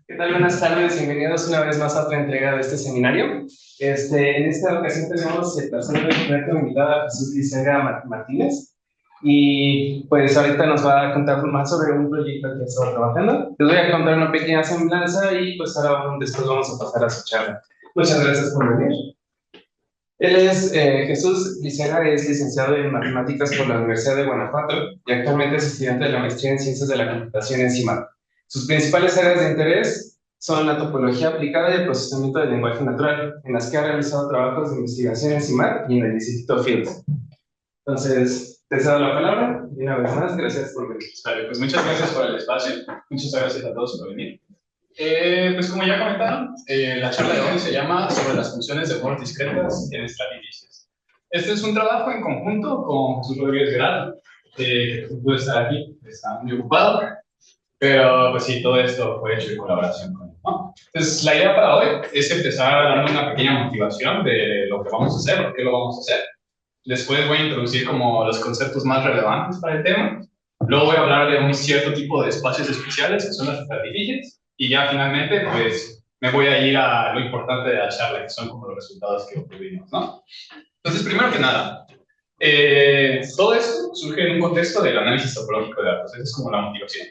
¿Qué tal? Buenas tardes, bienvenidos una vez más a otra entrega de este seminario. En esta ocasión tenemos el placer de tener como invitada a Jesús Liceaga Martínez y pues ahorita nos va a contar más sobre un proyecto que estaba trabajando. Les voy a contar una pequeña semblanza y pues ahora después vamos a pasar a su charla. Muchas gracias por venir. Jesús Liceaga es licenciado en Matemáticas por la Universidad de Guanajuato y actualmente es estudiante de la maestría en Ciencias de la Computación en CIMAD. Sus principales áreas de interés son la topología aplicada y el procesamiento del lenguaje natural, en las que ha realizado trabajos de investigación en CIMAD y en el Instituto Fields. Entonces, te cedo la palabra y una vez más, gracias por venir. Vale, pues muchas gracias por el espacio, muchas gracias a todos por venir. Pues como ya comentaron, la charla de hoy se llama sobre las funciones de Moore discretas en estratificias. Este es un trabajo en conjunto con Jesús Rodríguez Gerardo, que pudo estar aquí, está muy ocupado, pero pues sí, todo esto fue hecho en colaboración con él, ¿no? Entonces la idea para hoy es empezar dando una pequeña motivación de lo que vamos a hacer, por qué lo vamos a hacer. Después voy a introducir como los conceptos más relevantes para el tema. Luego voy a hablar de un cierto tipo de espacios especiales, que son las estratificias. Y ya finalmente, pues, me voy a ir a lo importante de la charla, que son como los resultados que obtuvimos, ¿no? Entonces, primero que nada, todo esto surge en un contexto del análisis topológico de datos. Esa es como la motivación.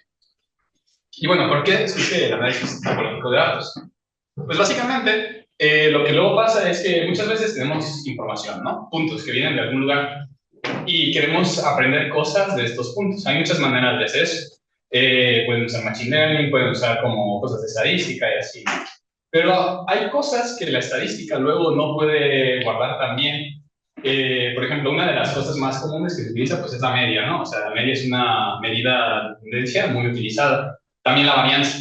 Y bueno, ¿por qué surge el análisis topológico de datos? Pues básicamente, lo que luego pasa es que muchas veces tenemos información, ¿no? Puntos que vienen de algún lugar y queremos aprender cosas de estos puntos. Hay muchas maneras de hacer eso. Pueden usar Machine Learning, pueden usar como cosas de estadística y así, ¿no? Pero hay cosas que la estadística luego no puede guardar tan bien. Por ejemplo, una de las cosas más comunes que se utiliza pues, es la media, ¿no? O sea, la media es una medida de tendencia muy utilizada. También la varianza.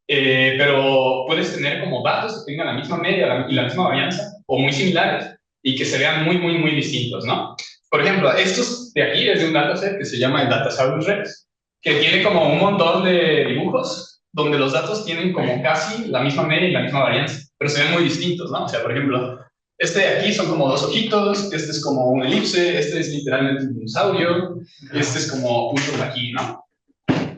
Pero puedes tener como datos que tengan la misma media y la misma varianza, o muy similares, y que se vean muy, muy, muy distintos, ¿no? Por ejemplo, estos de aquí es de un dataset que se llama el Datasaurus Rex, que tiene como un montón de dibujos donde los datos tienen como casi la misma media y la misma varianza, pero se ven muy distintos, ¿no? O sea, por ejemplo, este de aquí son como dos ojitos, este es como una elipse, este es literalmente un dinosaurio, y este es como puntos aquí, ¿no?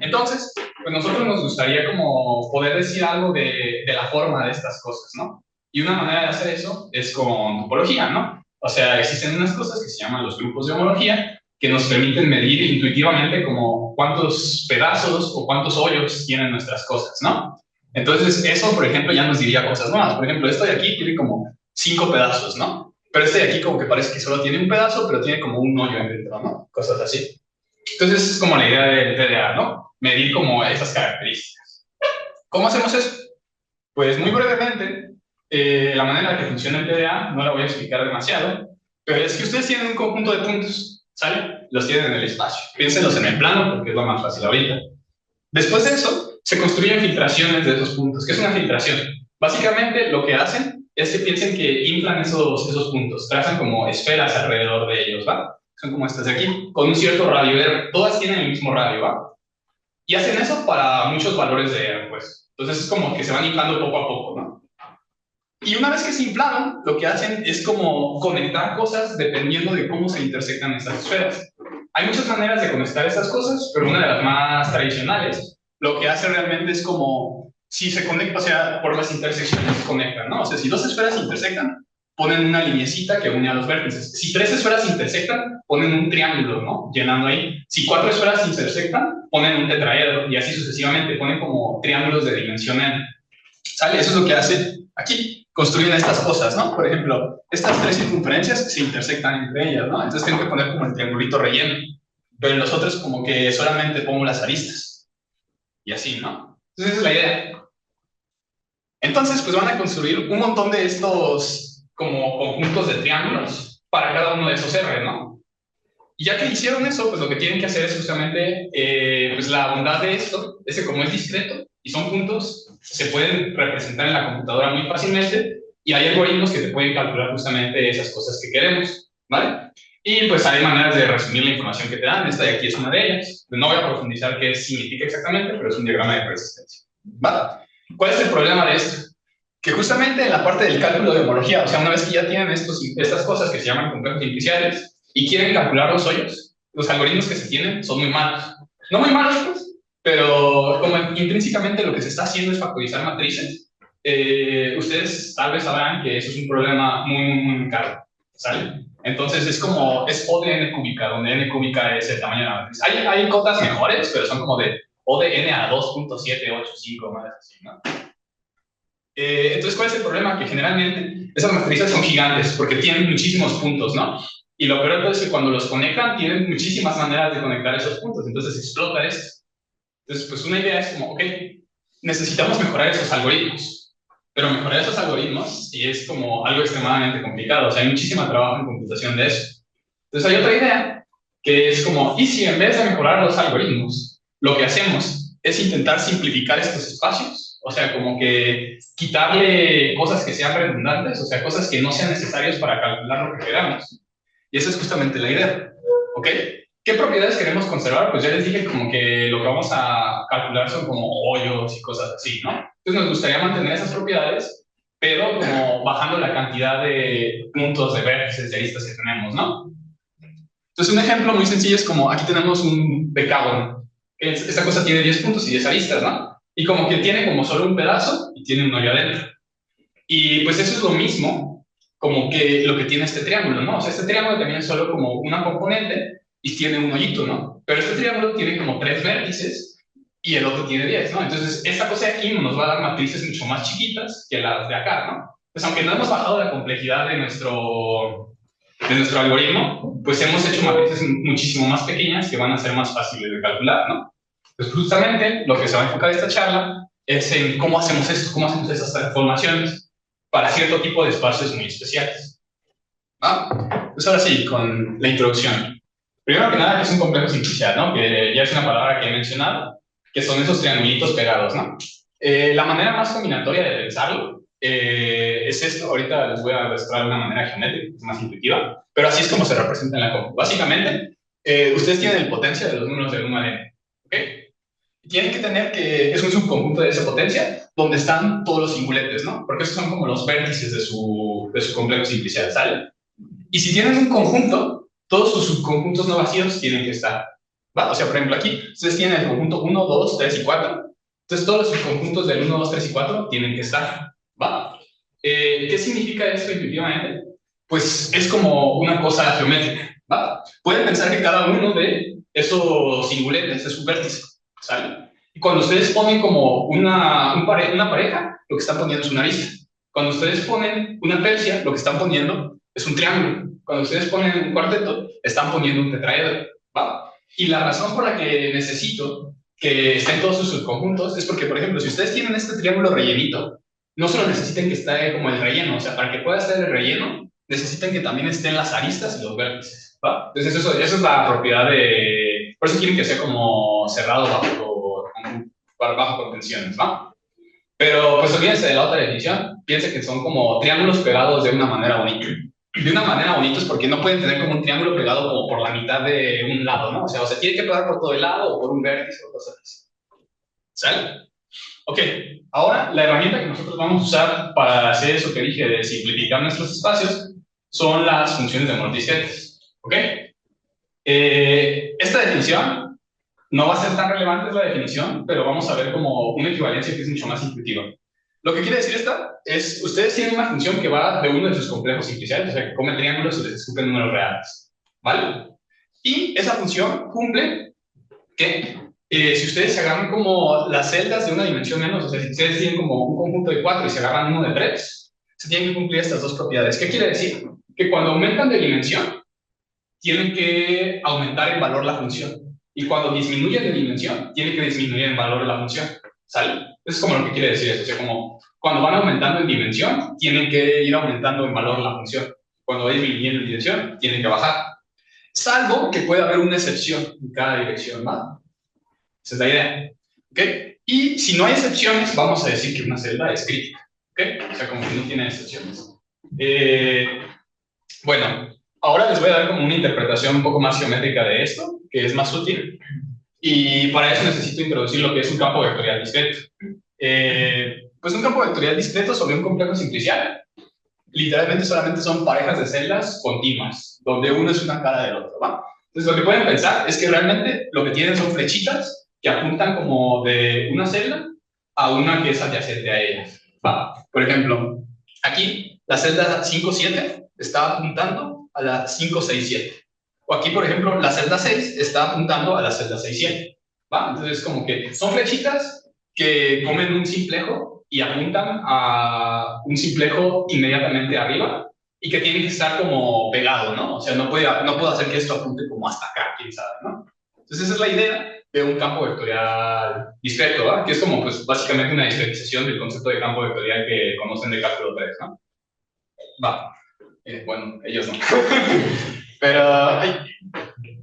Entonces, pues nosotros nos gustaría como poder decir algo de la forma de estas cosas, ¿no? Y una manera de hacer eso es con topología, ¿no? O sea, existen unas cosas que se llaman los grupos de homología que nos permiten medir intuitivamente como cuántos pedazos o cuántos hoyos tienen nuestras cosas, ¿no? Entonces, eso, por ejemplo, ya nos diría cosas nuevas. Por ejemplo, esto de aquí tiene como 5 pedazos, ¿no? Pero este de aquí como que parece que solo tiene un pedazo, pero tiene como un hoyo dentro, ¿no? Cosas así. Entonces, es como la idea del TDA, ¿no? Medir como esas características. ¿Cómo hacemos eso? Pues muy brevemente, la manera en la que funciona el TDA no la voy a explicar demasiado, pero es que ustedes tienen un conjunto de puntos, ¿sale? Los tienen en el espacio. Piénsenlos en el plano porque es lo más fácil ahorita. Después de eso, se construyen filtraciones de esos puntos. ¿Qué es una filtración? Básicamente, lo que hacen es que piensen que inflan esos puntos, trazan como esferas alrededor de ellos, ¿va? Son como estas de aquí, con un cierto radio R. Todas tienen el mismo radio, ¿va? Y hacen eso para muchos valores de R, pues. Entonces es como que se van inflando poco a poco, ¿no? Y una vez que se inflaron, lo que hacen es como conectar cosas dependiendo de cómo se intersectan estas esferas. Hay muchas maneras de conectar estas cosas, pero una de las más tradicionales, lo que hace realmente es como, si se conecta, o sea, por las intersecciones se conectan, ¿no? O sea, si dos esferas intersectan, ponen una linecita que une a los vértices. Si tres esferas intersectan, ponen un triángulo, ¿no? Llenando ahí. Si cuatro esferas intersectan, ponen un tetraedro y así sucesivamente, ponen como triángulos de dimensión n. ¿Sale? Eso es lo que hace aquí. Construyen estas cosas, ¿no? Por ejemplo, estas tres circunferencias se intersectan entre ellas, ¿no? Entonces tengo que poner como el triangulito relleno. Pero en los otros como que solamente pongo las aristas. Y así, ¿no? Entonces esa es la idea. Entonces, pues van a construir un montón de estos como conjuntos de triángulos para cada uno de esos R, ¿no? Y ya que hicieron eso, pues lo que tienen que hacer es justamente, pues la bondad de esto es que como es discreto y son puntos, se pueden representar en la computadora muy fácilmente y hay algoritmos que te pueden calcular justamente esas cosas que queremos, ¿vale? Y pues hay maneras de resumir la información que te dan, esta de aquí es una de ellas. No voy a profundizar qué significa exactamente, pero es un diagrama de persistencia, ¿vale? ¿Cuál es el problema de esto? Que justamente en la parte del cálculo de homología, o sea, una vez que ya tienen estas cosas que se llaman complejos iniciales y quieren calcular los hoyos, los algoritmos que se tienen son muy malos. No muy malos, pues, pero como intrínsecamente lo que se está haciendo es factorizar matrices, ustedes tal vez sabrán que eso es un problema muy caro, ¿sale? Entonces es O de n cúbica, donde n cúbica es el tamaño de la matriz. Hay cotas mejores, pero son como de O de n a 2.785, más así, ¿no? Entonces, ¿cuál es el problema? Que generalmente esas matrices son gigantes porque tienen muchísimos puntos, ¿no? Y lo peor es que cuando los conectan, tienen muchísimas maneras de conectar esos puntos, entonces explota esto. Entonces, pues una idea es como, ok, necesitamos mejorar esos algoritmos, pero mejorar esos algoritmos sí es como algo extremadamente complicado, o sea, hay muchísimo trabajo en computación de eso. Entonces hay otra idea, que es como, ¿y si en vez de mejorar los algoritmos, lo que hacemos es intentar simplificar estos espacios? O sea, como que quitarle cosas que sean redundantes, o sea, cosas que no sean necesarias para calcular lo que queramos. Y esa es justamente la idea, ¿ok? ¿Qué propiedades queremos conservar? Pues ya les dije como que lo que vamos a calcular son como hoyos y cosas así, ¿no? Entonces nos gustaría mantener esas propiedades, pero como bajando la cantidad de puntos, de vértices, de aristas que tenemos, ¿no? Entonces un ejemplo muy sencillo es como, aquí tenemos un decágono. Esta cosa tiene 10 puntos y 10 aristas, ¿no? Y como que tiene como solo un pedazo y tiene un hoyo adentro. Y pues eso es lo mismo como que lo que tiene este triángulo, ¿no? O sea, este triángulo también es solo como una componente y tiene un hoyito, ¿no? Pero este triángulo tiene como 3 vértices y el otro tiene 10, ¿no? Entonces, esta cosa de aquí nos va a dar matrices mucho más chiquitas que las de acá, ¿no? Pues aunque no hemos bajado la complejidad de nuestro algoritmo, pues hemos hecho matrices muchísimo más pequeñas que van a ser más fáciles de calcular, ¿no? Pues justamente lo que se va a enfocar esta charla es en cómo hacemos esto, cómo hacemos esas transformaciones para cierto tipo de espacios muy especiales. ¿Ah? Pues ahora sí, con la introducción. Primero que nada, ¿qué es un complejo simplicial, ¿no? Que ya es una palabra que he mencionado, que son esos triangulitos pegados, ¿no? La manera más combinatoria de pensarlo es esto. Ahorita les voy a mostrar una manera geométrica, más intuitiva, pero así es como se representa en la compu. Básicamente, ustedes tienen el potencia de los números del 1 al n, ¿ok? Y tienen que tener que es un subconjunto de esa potencia donde están todos los singuletes, ¿no? Porque esos son como los vértices de su complejo simplicial, ¿sale? Y si tienen un conjunto, todos sus subconjuntos no vacíos tienen que estar, ¿va? O sea, por ejemplo, aquí ustedes tienen el conjunto 1, 2, 3 y 4. Entonces, todos los subconjuntos del 1, 2, 3 y 4 tienen que estar, ¿va? ¿Qué significa esto intuitivamente? Pues es como una cosa geométrica, ¿va? Pueden pensar que cada uno de esos singuletes es un vértice, ¿sale? Y cuando ustedes ponen como una pareja, lo que están poniendo es una arista. Cuando ustedes ponen una tercia, lo que están poniendo es un triángulo. Cuando ustedes ponen un cuarteto, están poniendo un tetraedro, ¿va? Y la razón por la que necesito que estén todos sus subconjuntos es porque, por ejemplo, si ustedes tienen este triángulo rellenito, no solo necesitan que esté como el relleno, o sea, para que pueda estar el relleno, necesitan que también estén las aristas y los vértices, ¿va? Entonces eso es la propiedad de... Por eso quieren que sea como cerrado bajo contenciones, ¿va? Pero pues olvídense de la otra definición, piensen que son como triángulos pegados de una manera bonita. De una manera bonita es porque no pueden tener como un triángulo pegado como por la mitad de un lado, ¿no? O sea, tiene que pegar por todo el lado o por un vértice o cosas así. ¿Sale? Ok, ahora la herramienta que nosotros vamos a usar para hacer eso que dije de simplificar nuestros espacios son las funciones de mortisquetes. ¿Ok? Esta definición no va a ser tan relevante la definición, pero vamos a ver como una equivalencia que es mucho más intuitiva. Lo que quiere decir esta es, ustedes tienen una función que va de uno de sus complejos simpliciales, o sea, que come triángulos y les escupen números reales, ¿vale? Y esa función cumple que si ustedes se agarran como las celdas de una dimensión menos, o sea, si ustedes tienen como un conjunto de 4 y se agarran uno de 3, se tienen que cumplir estas dos propiedades. ¿Qué quiere decir? Que cuando aumentan de dimensión, tienen que aumentar en valor la función. Y cuando disminuyen de dimensión, tienen que disminuir en valor la función. ¿Sale? Eso es como lo que quiere decir eso. O sea, como cuando van aumentando en dimensión, tienen que ir aumentando en valor la función. Cuando va disminuyendo en dimensión, tienen que bajar. Salvo que pueda haber una excepción en cada dirección, ¿va? Esa es la idea. ¿Ok? Y si no hay excepciones, vamos a decir que una celda es crítica. ¿Ok? O sea, como que no tiene excepciones. Bueno, ahora les voy a dar como una interpretación un poco más geométrica de esto, que es más útil. Y para eso necesito introducir lo que es un campo vectorial discreto. Pues un campo vectorial discreto sobre un complejo simplicial, literalmente solamente son parejas de celdas continuas, donde uno es una cara del otro, ¿va? Entonces lo que pueden pensar es que realmente lo que tienen son flechitas que apuntan como de una celda a una que es adyacente a ella. ¿Va? Por ejemplo, aquí la celda 5,7 está apuntando a la 5,6,7. O aquí, por ejemplo, la celda 6 está apuntando a la celda 6,7. ¿Va? Entonces, como que son flechitas que comen un simplejo y apuntan a un simplejo inmediatamente arriba y que tiene que estar como pegado, ¿no? O sea, no puedo hacer que esto apunte como hasta acá, quién sabe, ¿no? Entonces, esa es la idea de un campo vectorial discreto, ¿verdad? Que es como, pues, básicamente una discretización del concepto de campo vectorial que conocen de cálculo 3, ¿no? Va. Bueno, ellos no. Pero,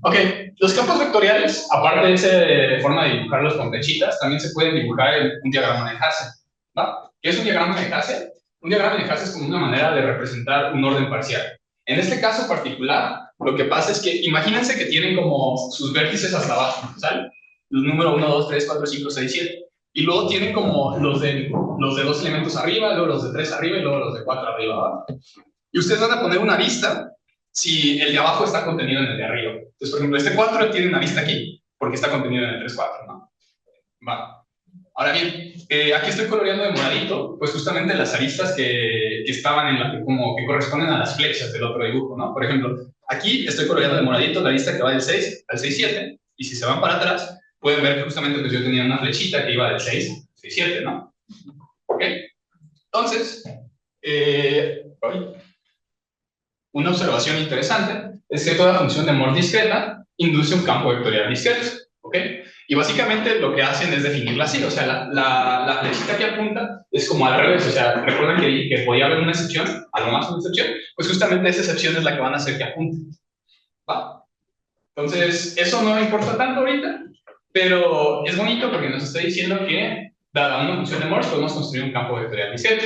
ok, los campos vectoriales, aparte de esa forma de dibujarlos con flechitas, también se pueden dibujar en un diagrama de Hasse, ¿va? ¿Qué es un diagrama de Hasse? Un diagrama de Hasse es como una manera de representar un orden parcial. En este caso particular, lo que pasa es que imagínense que tienen como sus vértices hasta abajo, ¿sale? Los números 1, 2, 3, 4, 5, 6, 7. Y luego tienen como los de 2 elementos arriba, luego los de 3 arriba y luego los de 4 arriba, ¿va? Y ustedes van a poner una lista si el de abajo está contenido en el de arriba. Entonces, por ejemplo, este 4 tiene una lista aquí, porque está contenido en el 3, 4, ¿no? Va. Ahora bien, aquí estoy coloreando de moradito, pues justamente las aristas que estaban en la, como que corresponden a las flechas del otro dibujo, ¿no? Por ejemplo, aquí estoy coloreando de moradito la lista que va del 6 al 6, 7, y si se van para atrás, pueden ver que justamente pues yo tenía una flechita que iba del 6 al 6, 7, ¿no? ¿Ok? Entonces, una observación interesante es que toda función de Moore discreta induce un campo vectorial discreto, ¿ok? Y básicamente lo que hacen es definirla así, o sea, la flechita que apunta es como al revés, o sea, recuerden que podía haber una excepción, a lo más una excepción, pues justamente esa excepción es la que van a hacer que apunte, ¿va? Entonces, eso no importa tanto ahorita, pero es bonito porque nos está diciendo que, dada una función de Morse, podemos construir un campo vectorial discreto.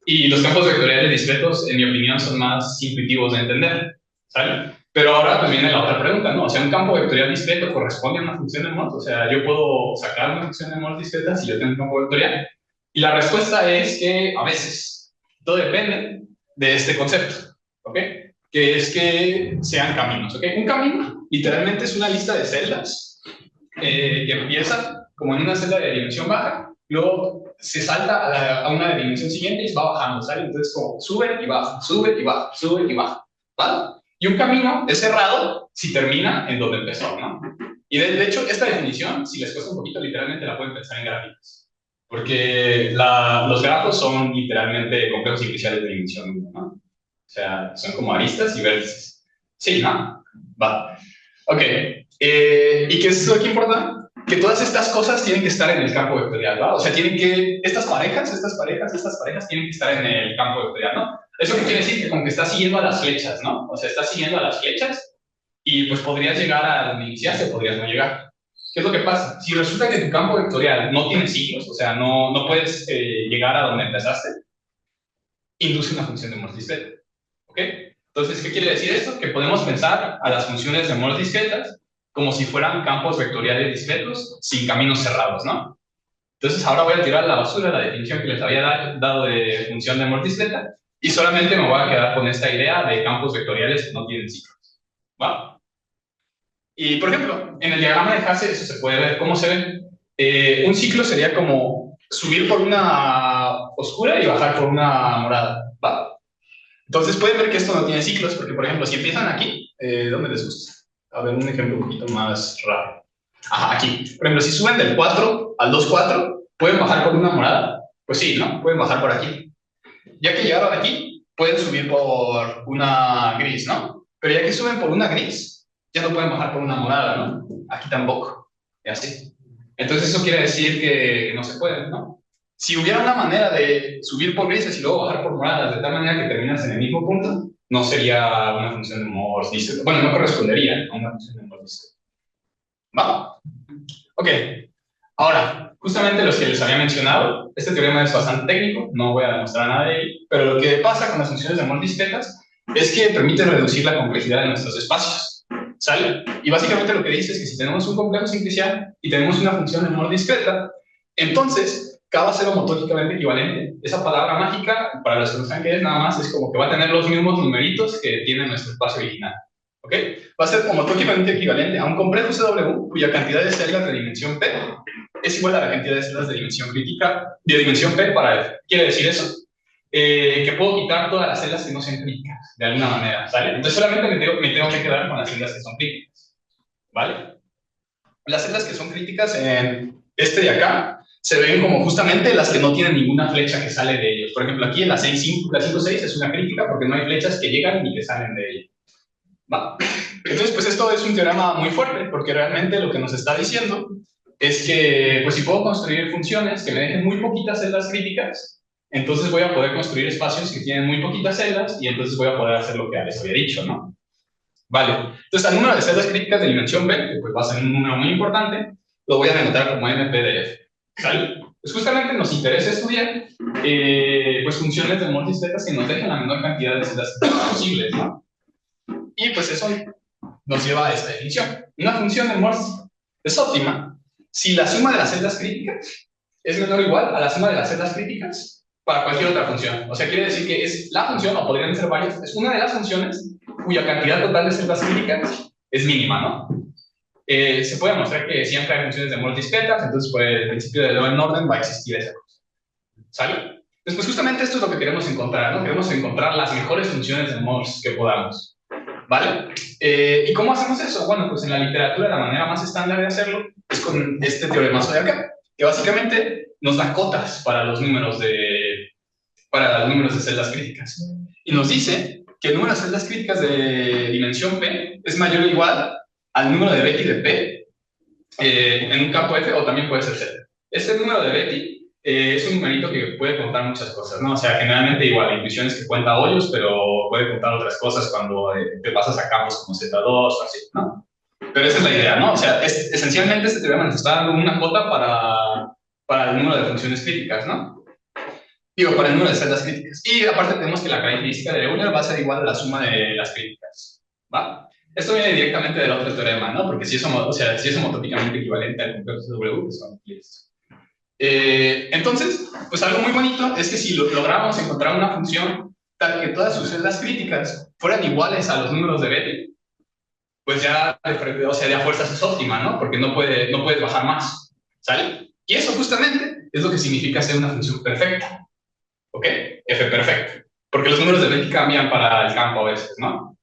Y los campos vectoriales discretos, en mi opinión, son más intuitivos de entender, ¿sale? Pero ahora pues viene la otra pregunta, ¿no? O sea, ¿un campo vectorial discreto corresponde a una función de Morse? O sea, ¿yo puedo sacar una función de Morse discreta si yo tengo un campo vectorial? Y la respuesta es que a veces. Todo depende de este concepto, ¿ok? Que es que sean caminos, ¿ok? Un camino, literalmente, es una lista de celdas que empieza como en una celda de dimensión baja, luego se salta a una dimensión siguiente y va bajando, ¿sale? Entonces, como sube y baja, sube y baja, sube y baja, ¿vale? Y un camino es cerrado si termina en donde empezó, ¿no? Y de hecho, esta definición, si les cuesta un poquito, literalmente la pueden pensar en gráficos. Porque los grafos son literalmente complejos iniciales de dimensión 1, ¿no? O sea, son como aristas y vértices. Sí, ¿no? Va. Ok. ¿Y qué es lo que importa? Que todas estas cosas tienen que estar en el campo vectorial, ¿va? O sea, tienen que, estas parejas tienen que estar en el campo vectorial, ¿no? ¿Eso qué quiere decir? Que como que está siguiendo a las flechas, ¿no? O sea, está siguiendo a las flechas y pues podrías llegar a donde iniciaste, podrías no llegar. ¿Qué es lo que pasa? Si resulta que tu campo vectorial no tiene ciclos, o sea, no puedes llegar a donde empezaste, induce una función de Morse discreta, ¿ok? Entonces, ¿qué quiere decir esto? Que podemos pensar a las funciones de Morse discretas como si fueran campos vectoriales discretos sin caminos cerrados, ¿no? Entonces, ahora voy a tirar a la basura la definición que les había dado de función de Morse discreta y solamente me voy a quedar con esta idea de campos vectoriales que no tienen ciclos, ¿va? Y, por ejemplo, en el diagrama de Hasse eso se puede ver. ¿Cómo se ve? Un ciclo sería como subir por una oscura y bajar por una morada, ¿va? Entonces pueden ver que esto no tiene ciclos, porque, por ejemplo, si empiezan aquí, ¿dónde les gusta? A ver, un ejemplo un poquito más raro. Ajá, aquí. Por ejemplo, si suben del 4 al 2, 4, ¿pueden bajar por una morada? Pues sí, ¿no? Pueden bajar por aquí. Ya que llegaron aquí, pueden subir por una gris, ¿no? Pero ya que suben por una gris, ya no pueden bajar por una morada, ¿no? Aquí tampoco. Y así. Entonces eso quiere decir que no se puede, ¿no? Si hubiera una manera de subir por grises y luego bajar por moradas de tal manera que terminas en el mismo punto, no sería una función de Morse discreta. Bueno, no correspondería a una función de Morse discreta. ¿Va? Ok. Ahora, justamente los que les había mencionado, este teorema es bastante técnico, no voy a demostrar nada de él, pero lo que pasa con las funciones de Morse discretas es que permiten reducir la complejidad de nuestros espacios, ¿sale? Y básicamente lo que dice es que si tenemos un complejo simplicial y tenemos una función de Morse discreta, entonces K va a ser homotógicamente equivalente. Esa palabra mágica, para los que no saben qué es, nada más es como que va a tener los mismos numeritos que tiene nuestro espacio original. ¿Ok? Va a ser homotopicamente equivalente a un complejo CW cuya cantidad de celdas de dimensión P es igual a la cantidad de celdas de dimensión crítica de dimensión P para F. ¿Quiere decir eso? Que puedo quitar todas las celdas que no sean críticas, de alguna manera, ¿sale? Entonces solamente me tengo que quedar con las celdas que son críticas, ¿vale? Las celdas que son críticas en este de acá se ven como justamente las que no tienen ninguna flecha que sale de ellos. Por ejemplo, aquí en la 6.5, la 5.6 es una crítica porque no hay flechas que llegan ni que salen de ella. ¿Va? Entonces, pues esto es un teorema muy fuerte porque realmente lo que nos está diciendo es que, pues si puedo construir funciones que me dejen muy poquitas celdas críticas, entonces voy a poder construir espacios que tienen muy poquitas celdas y entonces voy a poder hacer lo que les había dicho, ¿no? Vale, entonces el número de celdas críticas de dimensión B, que pues va a ser un número muy importante, lo voy a denotar como MPDF. ¿Sale? Pues justamente nos interesa estudiar pues funciones de Morse discretas que nos dejen la menor cantidad de celdas posibles, ¿no? Y pues eso nos lleva a esta definición. Una función de Morse es óptima si la suma de las celdas críticas es menor o igual a la suma de las celdas críticas para cualquier otra función. O sea, quiere decir que es la función, o podrían ser varias, es una de las funciones cuya cantidad total de celdas críticas es mínima, ¿no? Se puede mostrar que siempre hay funciones de Morse discretas, entonces por el principio de Lorentz orden va a existir esa cosa. ¿Sale? Pues justamente esto es lo que queremos encontrar, ¿no? Queremos encontrar las mejores funciones de Morse que podamos. ¿Vale? ¿Y cómo hacemos eso? Bueno, pues en la literatura la manera más estándar de hacerlo es con este teoremazo de acá, que básicamente nos da cotas para los números de celdas críticas. Y nos dice que el número de celdas críticas de dimensión P es mayor o igual al número de Betti de P en un campo F o también puede ser Z. Este número de Betti es un numerito que puede contar muchas cosas, ¿no? O sea, generalmente igual, la intuición es que cuenta hoyos, pero puede contar otras cosas cuando te pasas a campos como Z2 o así, ¿no? Pero esa es la idea, ¿no? O sea, esencialmente este teorema nos está dando una cota para el número de funciones críticas, ¿no? Digo, para el número de celdas críticas. Y aparte tenemos que la característica de Euler va a ser igual a la suma de las críticas, ¿va? Esto viene directamente del otro teorema, ¿no? Porque si es, si es homotópicamente equivalente al complejo W, pues son esto. Entonces, pues algo muy bonito es que si logramos encontrar una función tal que todas sus celdas críticas fueran iguales a los números de Betti, pues ya, o sea, ya fuerzas es óptima, ¿no? Porque no puedes bajar más, ¿sale? Y eso justamente es lo que significa ser una función perfecta, ¿ok? F perfecto. Porque los números de Betti cambian para el campo a veces, ¿no?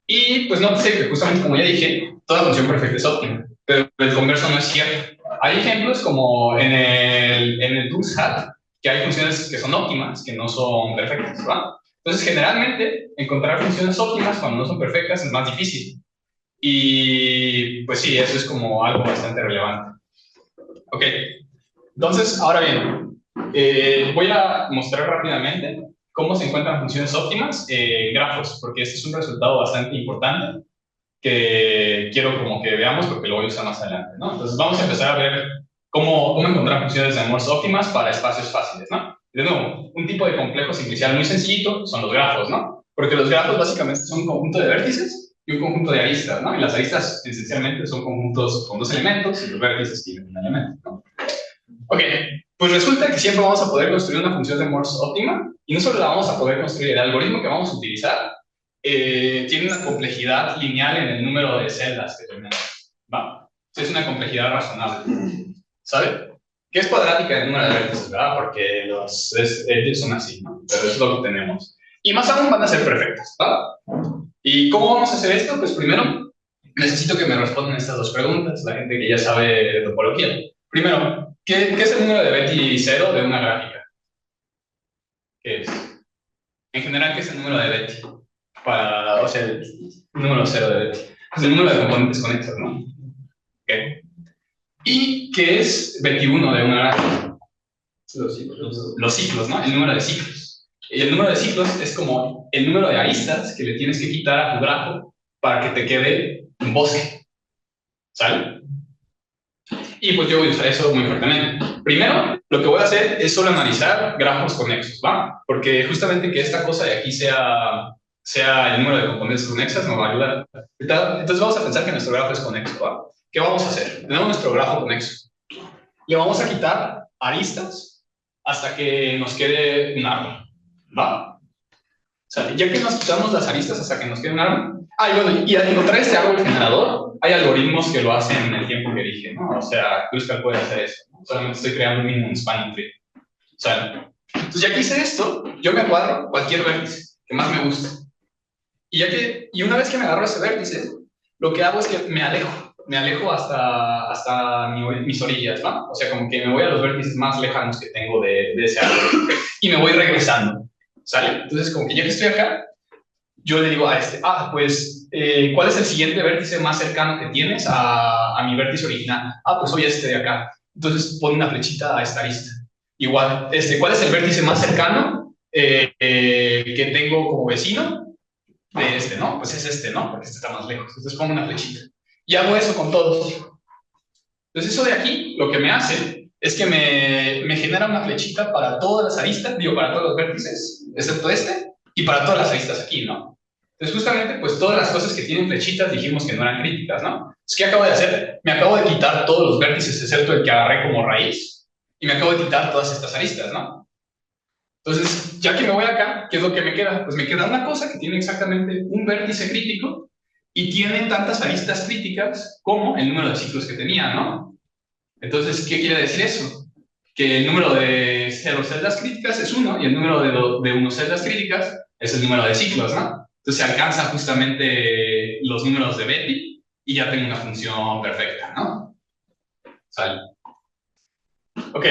Y pues no sé que justamente como ya dije, toda función perfecta es óptima, pero el converso no es cierto. Hay ejemplos como en el Dux-Hat, que hay funciones que son óptimas, que no son perfectas, ¿va? Entonces, generalmente, encontrar funciones óptimas cuando no son perfectas es más difícil. Y pues sí, eso es como algo bastante relevante. Ok, entonces, ahora bien, voy a mostrar rápidamente cómo se encuentran funciones óptimas en grafos, porque este es un resultado bastante importante que quiero como que veamos porque lo voy a usar más adelante, ¿no? Entonces vamos a empezar a ver cómo encontrar funciones de Morse óptimas para espacios fáciles, ¿no? De nuevo, un tipo de complejo simplicial muy sencillito son los grafos, ¿no? Porque los grafos básicamente son un conjunto de vértices y un conjunto de aristas, ¿no? Y las aristas esencialmente son conjuntos con dos elementos y los vértices tienen un elemento, ¿no? Ok, pues resulta que siempre vamos a poder construir una función de Morse óptima y no solo la vamos a poder construir, el algoritmo que vamos a utilizar tiene una complejidad lineal en el número de celdas que tenemos, ¿va? Es una complejidad razonable, ¿sabe? Que es cuadrática el número de vértices, ¿verdad? Porque los edges son así, ¿no? Pero eso es lo que tenemos. Y más aún van a ser perfectas, ¿va? ¿Y cómo vamos a hacer esto? Pues primero, necesito que me respondan estas dos preguntas, la gente que ya sabe de topología. Primero, ¿qué es el número de Betti cero de una gráfica? ¿Qué es? En general, ¿qué es el número de Betti? O sea, el número cero de Betti. Es el número de componentes conexos, ¿no? ¿Ok? ¿Y qué es Betti 1 de una gráfica? Los ciclos, ¿no? El número de ciclos. Y el número de ciclos es como el número de aristas que le tienes que quitar a tu grafo para que te quede un bosque. ¿Sale? Y pues yo voy a usar eso muy fuertemente. Primero, lo que voy a hacer es solo analizar grafos conexos, ¿va? Porque justamente que esta cosa de aquí sea el número de componentes conexas me va a ayudar. Entonces vamos a pensar que nuestro grafo es conexo, ¿va? ¿Qué vamos a hacer? Tenemos nuestro grafo conexo. Le vamos a quitar aristas hasta que nos quede un árbol, ¿va? ¿Sale? Ya que nos quitamos las aristas hasta que nos quede un árbol. Ah, y bueno, y al encontrar este árbol generador, hay algoritmos que lo hacen en el tiempo que dije, ¿no? O sea, Cruzcal puede hacer eso, ¿no? Solamente estoy creando un minimum spanning tree. ¿Sale? Entonces, ya que hice esto, yo me cuadro cualquier vértice que más me guste. Y una vez que me agarro ese vértice, lo que hago es que me alejo hasta mis orillas, ¿no? O sea, como que me voy a los vértices más lejanos que tengo de ese árbol y me voy regresando, ¿sale? Entonces, como que ya que estoy acá, yo le digo a este, pues, ¿cuál es el siguiente vértice más cercano que tienes a mi vértice original? Pues soy este de acá. Entonces, pon una flechita a esta arista. Igual, ¿cuál es el vértice más cercano que tengo como vecino? De este, ¿no? Pues es este, ¿no? Porque este está más lejos. Entonces pongo una flechita. Y hago eso con todos. Entonces eso de aquí, lo que me hace es que me genera una flechita para todas las aristas, digo, para todos los vértices, excepto este, y para todas las aristas aquí, ¿no? Entonces justamente, pues todas las cosas que tienen flechitas dijimos que no eran críticas, ¿no? Entonces, ¿qué acabo de hacer? Me acabo de quitar todos los vértices, excepto el que agarré como raíz, y me acabo de quitar todas estas aristas, ¿no? Entonces, ya que me voy acá, ¿qué es lo que me queda? Pues me queda una cosa que tiene exactamente un vértice crítico y tiene tantas aristas críticas como el número de ciclos que tenía, ¿no? Entonces, ¿qué quiere decir eso? Que el número de 0 celdas críticas es 1 y el número de 1 celdas críticas es el número de ciclos, ¿no? Entonces se alcanza justamente los números de Betti y ya tengo una función perfecta, ¿no? ¿Sale? Ok.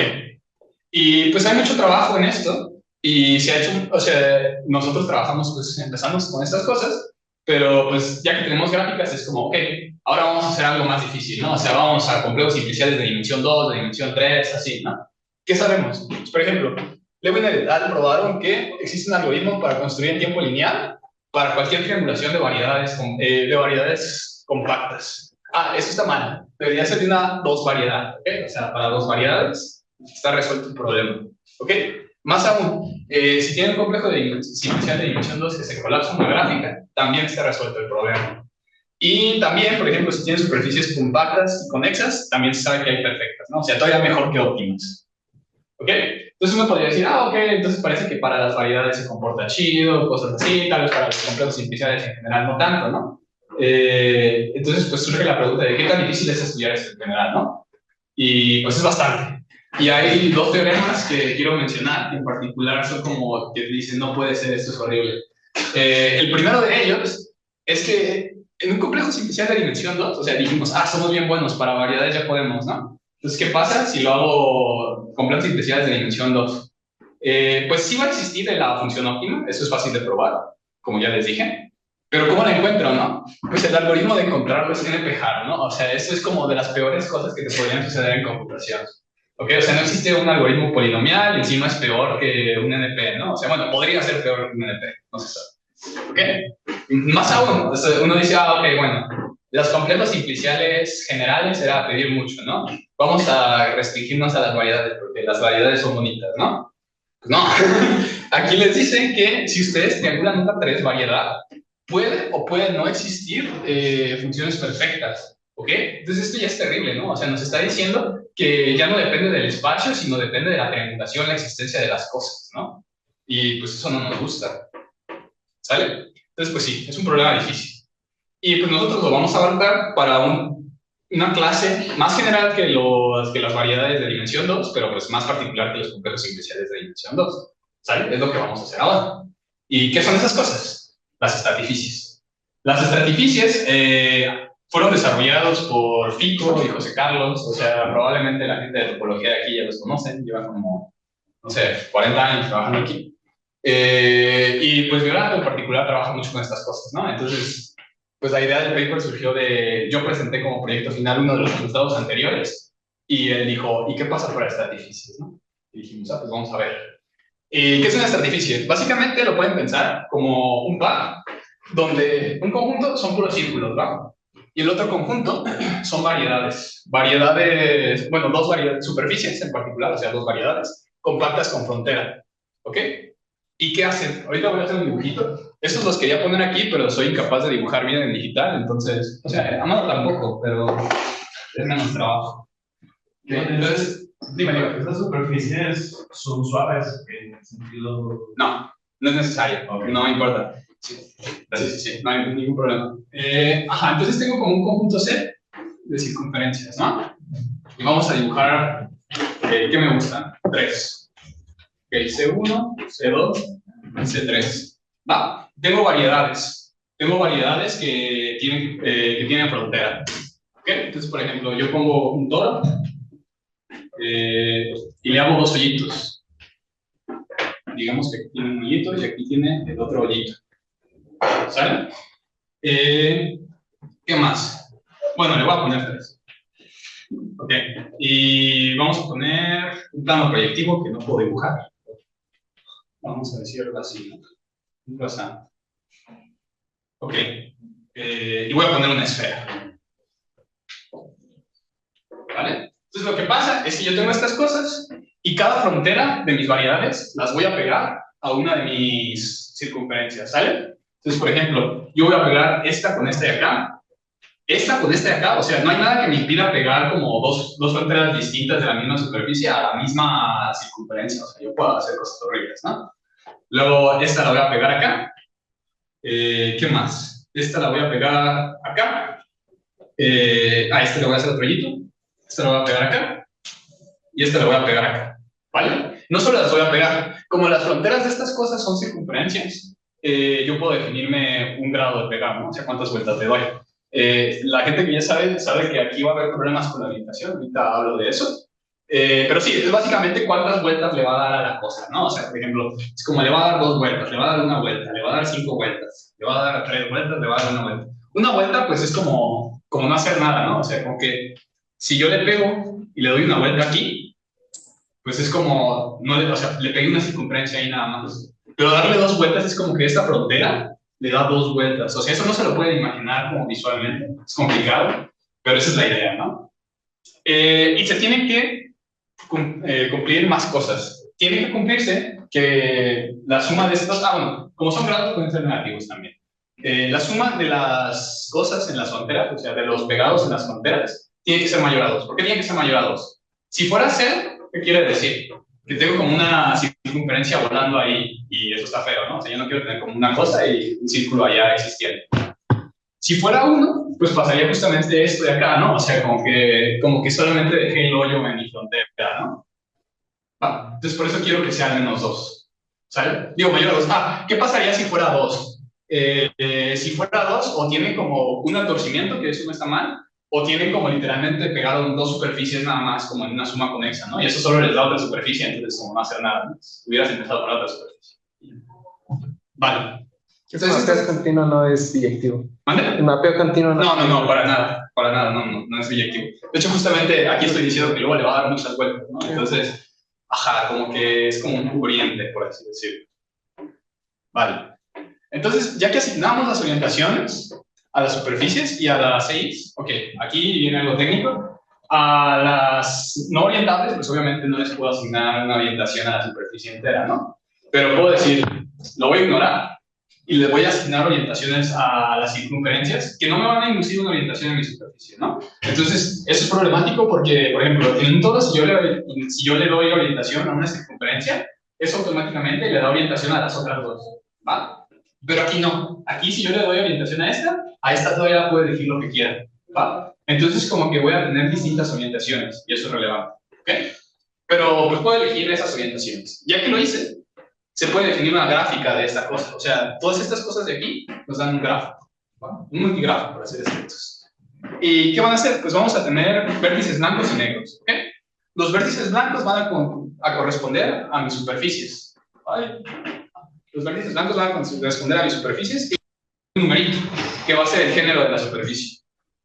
Y pues hay mucho trabajo en esto y se ha hecho, o sea, nosotros trabajamos, pues empezamos con estas cosas, pero pues ya que tenemos gráficas es como, ok, ahora vamos a hacer algo más difícil, ¿no? O sea, vamos a complejos iniciales de dimensión 2, de dimensión 3, así, ¿no? ¿Qué sabemos? Pues, por ejemplo, Lewin et al probaron que existe un algoritmo para construir en tiempo lineal para cualquier triangulación de variedades compactas. Eso está mal. Debería ser de una dos variedad, ¿ok? O sea, para dos variedades está resuelto el problema, ¿ok? Más aún, si tiene un complejo diferencial de dimensión 2 que se colapsa una gráfica, también está resuelto el problema. Y también, por ejemplo, si tiene superficies compactas y conexas, también se sabe que hay perfectas, ¿no? O sea, todavía mejor que óptimas. ¿Ok? Entonces uno podría decir, ok, entonces parece que para las variedades se comporta chido, cosas así, tal vez para los complejos simpliciales en general no tanto, ¿no? Entonces, pues surge la pregunta de qué tan difícil es estudiar esto en general, ¿no? Y pues es bastante. Y hay dos teoremas que quiero mencionar, que en particular son como que dicen, no puede ser, esto es horrible. El primero de ellos es que en un complejo simplicial de dimensión 2, o sea, dijimos, somos bien buenos, para variedades ya podemos, ¿no? Entonces, ¿qué pasa si lo hago complejos simpliciales de dimensión 2? Pues sí va a existir la función óptima, eso es fácil de probar, como ya les dije. Pero ¿cómo la encuentro, no? Pues el algoritmo de encontrarlo es NP-hard, ¿no? O sea, eso es como de las peores cosas que te podrían suceder en computación. ¿Ok? O sea, no existe un algoritmo polinomial y encima es peor que un NP, ¿no? O sea, bueno, podría ser peor que un NP, no se sabe. ¿Ok? Más aún, o sea, uno dice, ok, bueno, los complejos simpliciales generales era pedir mucho, ¿no? Vamos a restringirnos a las variedades porque las variedades son bonitas, ¿no? Pues no. Aquí les dicen que si ustedes triangulan una 3 variedad, puede o puede no existir funciones perfectas. ¿Ok? Entonces esto ya es terrible, ¿no? O sea, nos está diciendo que ya no depende del espacio, sino depende de la triangulación, la existencia de las cosas, ¿no? Y pues eso no nos gusta. ¿Sale? Entonces, pues sí, es un problema difícil. Y pues nosotros lo vamos a abordar para una clase más general que las variedades de dimensión 2, pero pues más particular que los complejos simpliciales de dimensión 2. ¿Sale? Es lo que vamos a hacer ahora. ¿Y qué son esas cosas? Las estratificias. Las estratificias fueron desarrollados por Fico y José Carlos, o sea, probablemente la gente de topología de aquí ya los conocen, llevan como, no sé, 40 años trabajando aquí. Y pues Violato en particular trabaja mucho con estas cosas, ¿no? Entonces, pues la idea del paper surgió de, yo presenté como proyecto final uno de los resultados anteriores y él dijo, ¿y qué pasa para estratificias, no? Y dijimos, pues vamos a ver. ¿Qué es una estratificie? Básicamente lo pueden pensar como un par, donde un conjunto son puros círculos, ¿no? Y el otro conjunto son variedades. Variedades, bueno, dos variedades, superficies en particular, o sea, dos variedades, compactas con frontera, ¿ok? ¿Y qué hacen? Ahorita voy a hacer un dibujito. Estos los quería poner aquí, pero soy incapaz de dibujar bien en digital, entonces, o sea, a mano tampoco, pero es menos trabajo. Entonces, dime. Estas superficies son suaves en el sentido. No, No es necesario, no me importa. Sí, no hay ningún problema. Entonces tengo como un conjunto C de circunferencias, ¿no? Y vamos a dibujar, ¿qué me gustan? 3. Ok, C1, C2, C3. ¿Va? Tengo variedades. Tengo variedades que tienen frontera. ¿Ok? Entonces, por ejemplo, yo pongo un toro y le hago 2 hoyitos. Digamos que aquí tiene un hoyito y aquí tiene el otro hoyito. ¿Sale? ¿Qué más? Bueno, le voy a poner 3. Ok, y vamos a poner un plano proyectivo que no puedo dibujar. Vamos a decirlo así, ¿no? Ok, y voy a poner una esfera. ¿Vale? Entonces lo que pasa es que yo tengo estas cosas y cada frontera de mis variedades las voy a pegar a una de mis circunferencias, ¿sale? Entonces, por ejemplo, yo voy a pegar esta con esta de acá, esta con esta de acá, o sea, no hay nada que me impida pegar como dos fronteras distintas de la misma superficie a la misma circunferencia, o sea, yo puedo hacer cosas horribles, ¿no? Luego, esta la voy a pegar acá. ¿Qué más? Esta la voy a pegar acá. Esta le voy a hacer otro hoyito. Esta la voy a pegar acá. Y esta la voy a pegar acá. ¿Vale? No solo las voy a pegar. Como las fronteras de estas cosas son circunferencias, yo puedo definirme un grado de pegar, ¿no? O sea, cuántas vueltas le doy. La gente que ya sabe que aquí va a haber problemas con la orientación. Ahorita hablo de eso. Pero sí, es básicamente cuántas vueltas le va a dar a la cosa, ¿no? O sea, por ejemplo, es como le va a dar 2 vueltas, le va a dar 1 vuelta, le va a dar 5 vueltas, le va a dar 3 vueltas, le va a dar 1 vuelta. Una vuelta, pues es como no hacer nada, ¿no? O sea, como que si yo le pego y le doy una vuelta aquí, pues es como, no, o sea, le pegué una circunferencia ahí nada más. Pero darle 2 vueltas es como que esta frontera le da 2 vueltas. O sea, eso no se lo pueden imaginar como visualmente, es complicado, pero esa es la idea, ¿no? Y se tienen que cumplir más cosas. Tiene que cumplirse que la suma de estos, bueno, como son grados pueden ser negativos también. La suma de las cosas en las fronteras, o sea, de los pegados en las fronteras, tiene que ser mayor a 2. ¿Por qué tiene que ser mayor a 2? Si fuera 0, ¿qué quiere decir? Que tengo como una circunferencia volando ahí y eso está feo, ¿no? O sea, yo no quiero tener como una cosa y un círculo allá existiendo. Si fuera 1, pues pasaría justamente esto de acá, ¿no? O sea, como que solamente dejé el hoyo en mi frontera, ¿no? Entonces, por eso quiero que sea al menos 2. ¿Sale? Digo, mayor a 2. ¿Qué pasaría si fuera 2? Si fuera 2, o tiene como un torcimiento, que eso no está mal, o tienen como literalmente pegado 2 superficies nada más, como en una suma conexa, ¿no? Y eso solo les da otra superficie, entonces como no hacer nada, ¿no? Hubieras empezado por otra superficie. Vale. Entonces, el mapeo continuo no es biyectivo. ¿Mande? El mapeo continuo no, para nada, no es biyectivo. De hecho, justamente aquí estoy diciendo que luego le va a dar muchas vueltas, ¿no? Entonces, como que es como un cubriente, por así decirlo. Vale. Entonces, ya que asignamos las orientaciones a las superficies y a las 6, ok, aquí viene algo técnico. A las no orientables, pues obviamente no les puedo asignar una orientación a la superficie entera, ¿no? Pero puedo decir, lo voy a ignorar y les voy a asignar orientaciones a las circunferencias que no me van a inducir una orientación en mi superficie, ¿no? Entonces, eso es problemático porque, por ejemplo, en un todo, si yo le doy orientación a una circunferencia, eso automáticamente le da orientación a las otras dos, ¿va? Pero aquí no. Aquí, si yo le doy orientación a esta todavía puede elegir lo que quiera, ¿va? Entonces, como que voy a tener distintas orientaciones y eso es relevante, ¿ok? Pero pues puedo elegir esas orientaciones. Ya que lo hice, se puede definir una gráfica de esta cosa. O sea, todas estas cosas de aquí nos dan un gráfico, ¿va? Un multigráfico, para ser exactos. ¿Y qué van a hacer? Pues vamos a tener vértices blancos y negros, ¿ok? Los vértices blancos van a corresponder a mis superficies, ¿vale? Los vértices blancos van a corresponder a mis superficies y un numerito, que va a ser el género de la superficie,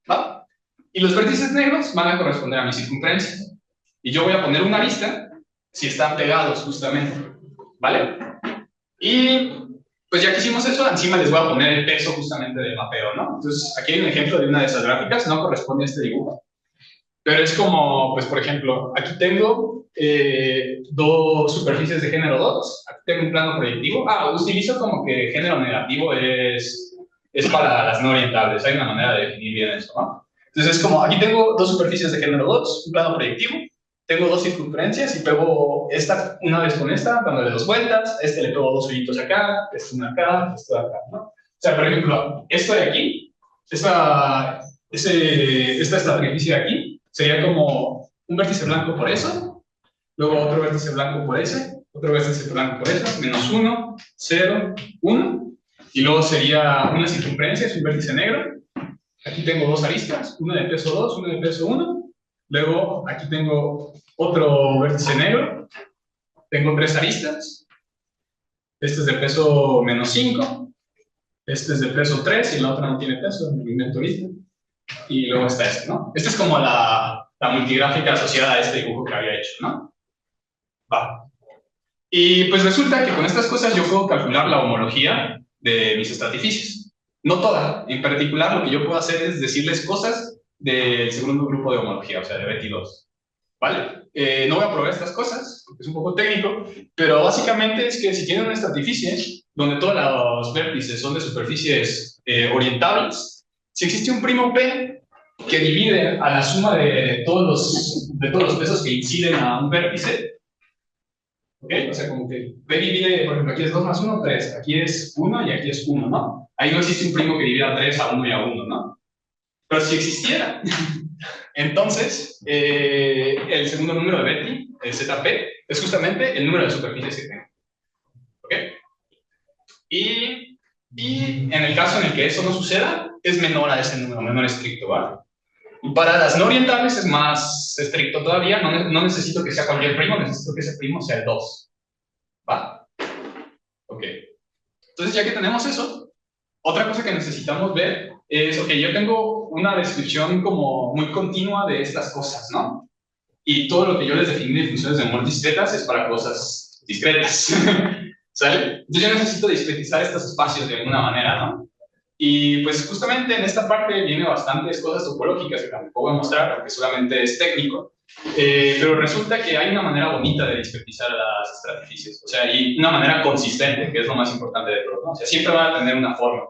¿va? Y los vértices negros van a corresponder a mis circunferencias. Y yo voy a poner una lista si están pegados, justamente, ¿vale? Y pues ya que hicimos eso, encima les voy a poner el peso justamente del mapeo, ¿no? Entonces, aquí hay un ejemplo de una de esas gráficas, no corresponde a este dibujo, pero es como, pues por ejemplo, aquí tengo 2 superficies de género 2, aquí tengo un plano proyectivo. Utilizo como que género negativo es para las no orientables, hay una manera de definir bien eso, ¿no? Entonces es como, aquí tengo 2 superficies de género 2, un plano proyectivo, tengo dos circunferencias y pego esta una vez con esta, dándole dos vueltas, a este le pego dos hoyitos acá, una acá, esto de acá, ¿no? O sea, por ejemplo, esto de aquí, esta superficie de aquí, sería como un vértice blanco por eso, luego otro vértice blanco por ese, otro vértice blanco por eso, menos 1, 0, 1, y luego sería una circunferencia, es un vértice negro. Aquí tengo dos aristas, una de peso 2, una de peso 1. Luego aquí tengo otro vértice negro, tengo tres aristas. Este es de peso menos 5, este es de peso 3 y la otra no tiene peso, me lo invento ahorita. Y luego está este, ¿no? Esta es como la multigráfica asociada a este dibujo que había hecho, ¿no? Va. Y pues resulta que con estas cosas yo puedo calcular la homología de mis estratificios. No toda, en particular lo que yo puedo hacer es decirles cosas del segundo grupo de homología, o sea, de Betti 2. ¿Vale? No voy a probar estas cosas, porque es un poco técnico, pero básicamente es que si tienen una estratificie donde todos los vértices son de superficies orientables, si existe un primo P que divide a la suma de todos los pesos que inciden a un vértice, ¿ok? O sea, como que P divide, por ejemplo, aquí es 2 más 1, 3, aquí es 1 y aquí es 1, ¿no? Ahí no existe un primo que divida 3 a 1 y a 1, ¿no? Pero si existiera, entonces el segundo número de Betti, el ZP, es justamente el número de superficies que tengo. ¿Ok? Y en el caso en el que eso no suceda, es menor a ese número, menor estricto, ¿vale? Y para las no orientables es más estricto todavía, no necesito que sea cualquier primo, necesito que ese primo sea el 2. ¿Va? Ok. Entonces, ya que tenemos eso, otra cosa que necesitamos ver es, ok, yo tengo una descripción como muy continua de estas cosas, ¿no? Y todo lo que yo les definí de funciones de humor discretas es para cosas discretas, ¿sale? Entonces yo necesito discretizar estos espacios de alguna manera, ¿no? Y pues justamente en esta parte viene bastantes cosas topológicas que tampoco voy a mostrar porque solamente es técnico, pero resulta que hay una manera bonita de discretizar las estratificias, o sea, y una manera consistente, que es lo más importante de todo, ¿no? O sea, siempre van a tener una forma,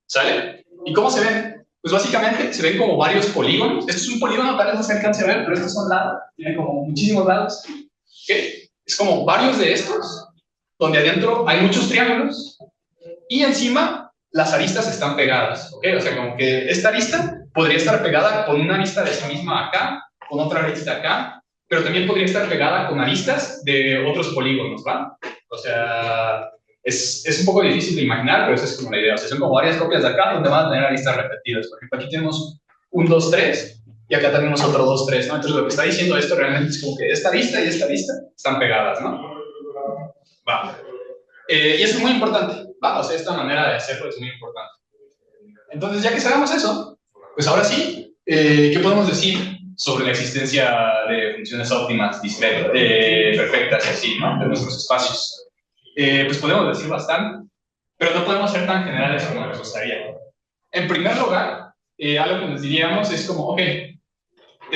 ¿sale? ¿Y cómo se ven? Pues básicamente se ven como varios polígonos. Esto es un polígono, tal vez no se alcance a ver, pero estos son lados, tienen como muchísimos lados. ¿Okay? Es como varios de estos, donde adentro hay muchos triángulos, y encima las aristas están pegadas, ¿ok? O sea, como que esta arista podría estar pegada con una arista de esa misma acá, con otra arista acá, pero también podría estar pegada con aristas de otros polígonos, ¿va? O sea, es un poco difícil de imaginar, pero esa es como la idea. O sea, son como varias copias de acá donde van a tener aristas repetidas. Por ejemplo, aquí tenemos un 2, 3, y acá tenemos otro 2, 3, ¿no? Entonces, lo que está diciendo esto realmente es como que esta arista y esta arista están pegadas, ¿no? Va. Y eso es muy importante, ¿va? O sea, esta manera de hacerlo es muy importante. Entonces, ya que sabemos eso, pues ahora sí, ¿qué podemos decir sobre la existencia de funciones óptimas, discretas, perfectas y así, ¿no? De nuestros espacios? Pues podemos decir bastante, pero no podemos ser tan generales como nos gustaría. En primer lugar, algo que nos diríamos es como, ok,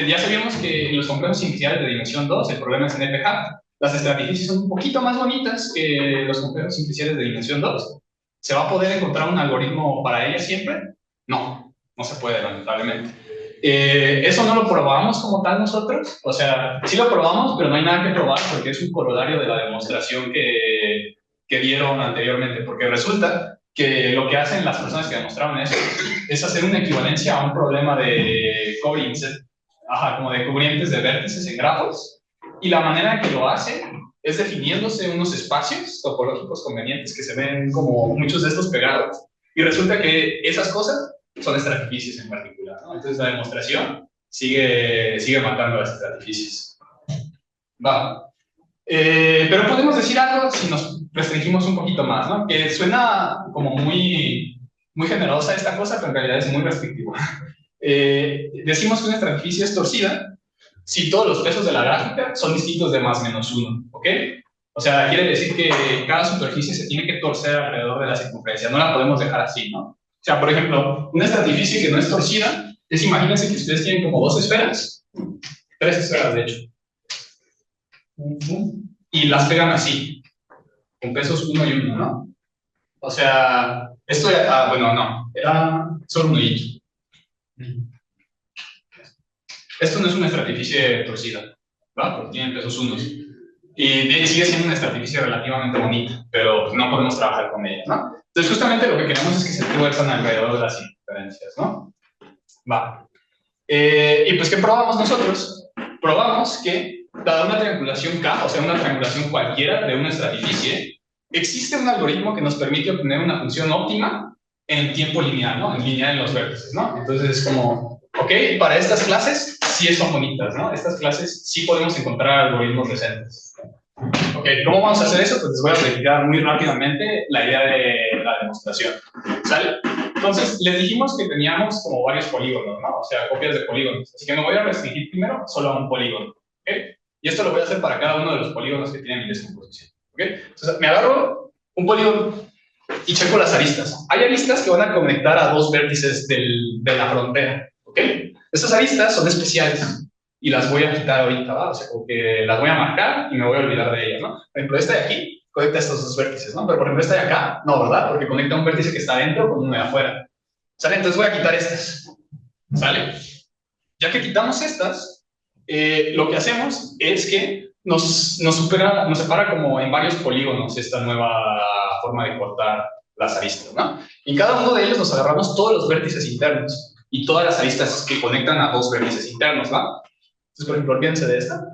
ya sabíamos que en los complejos iniciales de dimensión 2 el problema es en FH. Las estratificias son un poquito más bonitas que los complejos iniciales de dimensión 2. ¿Se va a poder encontrar un algoritmo para ellas siempre? No, no se puede, lamentablemente. Eso no lo probamos como tal nosotros, o sea, sí lo probamos, pero no hay nada que probar porque es un corolario de la demostración que dieron anteriormente, porque resulta que lo que hacen las personas que demostraron eso es hacer una equivalencia a un problema de covariance, como de cubrientes de vértices en grafos, y la manera en que lo hacen es definiéndose unos espacios topológicos convenientes que se ven como muchos de estos pegados, y resulta que esas cosas son estratificias en particular, ¿no? Entonces la demostración sigue matando a las estratificias. Va. Pero podemos decir algo si nos restringimos un poquito más, ¿no? Que suena como muy generosa esta cosa, pero en realidad es muy restrictiva. Decimos que una estratificia es torcida si todos los pesos de la gráfica son distintos de más menos 1, ¿ok? O sea, quiere decir que cada superficie se tiene que torcer alrededor de la circunferencia, no la podemos dejar así, ¿no? O sea, por ejemplo, una estratificie que no es torcida es, imagínense que ustedes tienen como dos esferas, tres esferas de hecho, y las pegan así, con pesos 1 y 1, ¿no? O sea, esto era, bueno, no, era solo un nudito. Esto no es una estratificie torcida. ¿va? Porque tienen pesos unos. Y sigue siendo una estratificie relativamente bonita, pero pues, no podemos trabajar con ella, ¿no? Entonces, justamente lo que queremos es que se tuerzan alrededor de las interferencias, ¿no? Va. Y pues, ¿qué probamos nosotros? Probamos que, dada una triangulación K, o sea, una triangulación cualquiera de una estratificie, existe un algoritmo que nos permite obtener una función óptima en tiempo lineal, ¿no? En lineal en los vértices, ¿no? Entonces es como, ok, para estas clases sí son bonitas, ¿no? Estas clases sí podemos encontrar algoritmos decentes. Ok, ¿cómo vamos a hacer eso? Pues les voy a explicar muy rápidamente la idea de la demostración, ¿sale? Entonces, les dijimos que teníamos como varios polígonos, ¿no? O sea, copias de polígonos. Así que me voy a restringir primero solo a un polígono, ¿ok? Y esto lo voy a hacer para cada uno de los polígonos que tiene mi descomposición, ¿ok? Entonces, me agarro un polígono y checo las aristas. Hay aristas que van a conectar a dos vértices de la frontera, ¿ok? Estas aristas son especiales y las voy a quitar ahorita, ¿va? O sea, como que las voy a marcar y me voy a olvidar de ellas, ¿no? Por ejemplo, esta de aquí conecta estos dos vértices, ¿no? Pero por ejemplo, esta de acá, no, ¿verdad? Porque conecta un vértice que está adentro con uno de afuera. ¿Sale? Entonces voy a quitar estas, ¿sale? Ya que quitamos estas, lo que hacemos es que nos separa como en varios polígonos esta nueva forma de cortar las aristas, ¿no? En cada uno de ellos nos agarramos todos los vértices internos y todas las aristas que conectan a dos vértices internos, ¿no? Entonces, por ejemplo, olvídense de esta.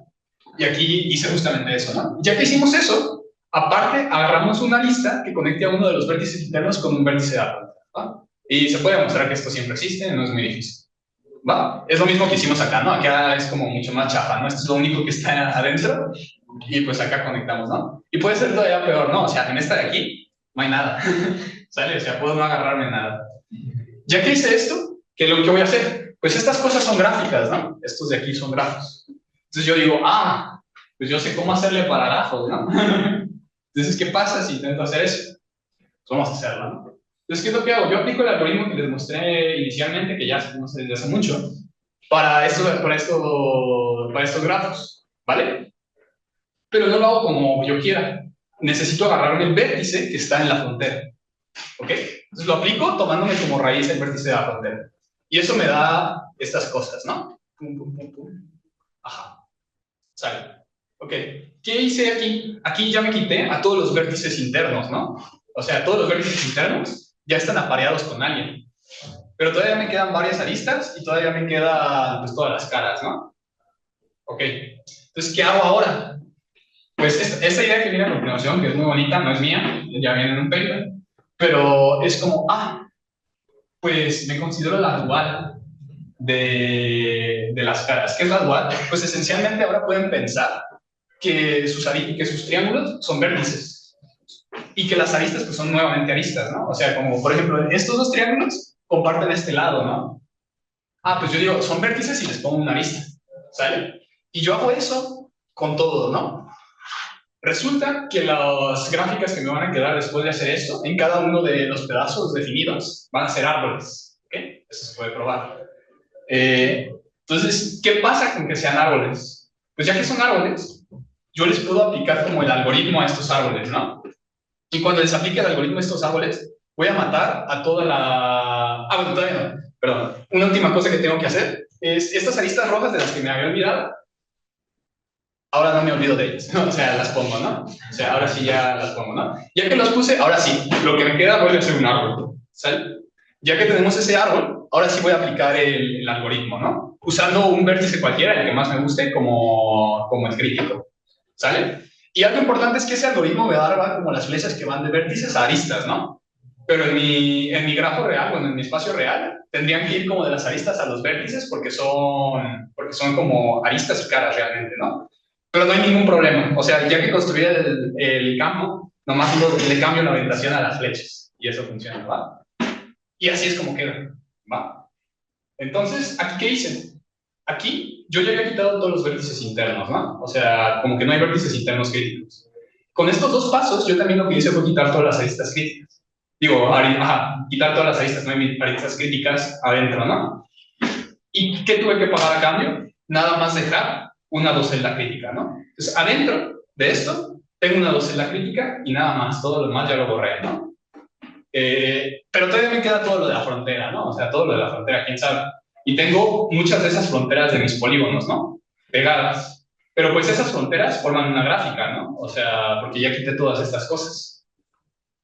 Y aquí hice justamente eso, ¿no? Ya que hicimos eso, aparte agarramos una lista que conecte a uno de los vértices internos con un vértice de la frontera, ¿va? Y se puede demostrar que esto siempre existe, no es muy difícil, ¿va? Es lo mismo que hicimos acá, ¿no? Acá es como mucho más chafa, ¿no? Esto es lo único que está adentro y pues acá conectamos, ¿no? Y puede ser todavía peor, ¿no? O sea, en esta de aquí no hay nada, ¿sale? O sea, puedo no agarrarme nada. Ya que hice esto, ¿qué es lo que voy a hacer? Pues estas cosas son gráficas, ¿no? Estos de aquí son grafos. Entonces yo digo, pues yo sé cómo hacerle para grafos, ¿no? Entonces, ¿qué pasa si intento hacer eso? Pues vamos a hacerlo, ¿no? Entonces, ¿qué es lo que hago? Yo aplico el algoritmo que les mostré inicialmente, que ya no sé desde hace mucho, para estos grafos, ¿vale? Pero no lo hago como yo quiera. Necesito agarrarme el vértice que está en la frontera, ¿ok? Entonces lo aplico tomándome como raíz el vértice de la frontera. Y eso me da estas cosas, ¿no? Pum, pum, pum, pum. Ajá. Sale. Ok. ¿Qué hice aquí? Aquí ya me quité a todos los vértices internos, ¿no? O sea, todos los vértices internos ya están apareados con alguien. Pero todavía me quedan varias aristas y todavía me quedan pues, todas las caras, ¿no? Ok. Entonces, ¿qué hago ahora? Pues esta idea que viene a continuación, que es muy bonita, no es mía, ya viene en un paper, pero es como, pues me considero la dual de las caras. ¿Qué es la dual? Pues esencialmente ahora pueden pensar que sus triángulos son vértices y que las aristas pues son nuevamente aristas, ¿no? O sea, como por ejemplo, estos dos triángulos comparten este lado, ¿no? Pues yo digo, son vértices y les pongo una arista, ¿sale? Y yo hago eso con todo, ¿no? Resulta que las gráficas que me van a quedar después de hacer esto, en cada uno de los pedazos definidos, van a ser árboles, ¿ok? Eso se puede probar. Entonces, ¿qué pasa con que sean árboles? Pues ya que son árboles, yo les puedo aplicar como el algoritmo a estos árboles, ¿no? Y cuando les aplique el algoritmo a estos árboles, voy a matar a toda la... bueno, todavía no. Perdón. Una última cosa que tengo que hacer es estas aristas rojas de las que me había olvidado, ahora no me olvido de ellas, ¿no? O sea, las pongo, ¿no? O sea, ahora sí ya las pongo, ¿no? Ya que los puse, ahora sí, lo que me queda vuelve a ser un árbol, ¿sale? Ya que tenemos ese árbol, ahora sí voy a aplicar el algoritmo, ¿no? Usando un vértice cualquiera, el que más me guste, como el crítico, ¿sale? Y algo importante es que ese algoritmo me va como las flechas que van de vértices a aristas, ¿no? Pero en mi grafo real, bueno, en mi espacio real, tendrían que ir como de las aristas a los vértices porque son como aristas y caras realmente, ¿no? Pero no hay ningún problema. O sea, ya que construí el campo, nomás le cambio la orientación a las flechas. Y eso funciona, ¿va? Y así es como queda, ¿va? Entonces, ¿aquí qué hice? Aquí yo ya había quitado todos los vértices internos, ¿no? O sea, como que no hay vértices internos críticos. Con estos dos pasos, yo también lo que hice fue quitar todas las aristas críticas. Digo, quitar todas las aristas, no hay aristas críticas adentro, ¿no? ¿Y qué tuve que pagar a cambio? Nada más dejar una docelda crítica, ¿no? Entonces, adentro de esto, tengo una docelda crítica y nada más, todo lo demás ya lo borré, ¿no? Pero todavía me queda todo lo de la frontera, ¿no? O sea, todo lo de la frontera, quién sabe. Y tengo muchas de esas fronteras de mis polígonos, ¿no? Pegadas. Pero pues esas fronteras forman una gráfica, ¿no? O sea, porque ya quité todas estas cosas.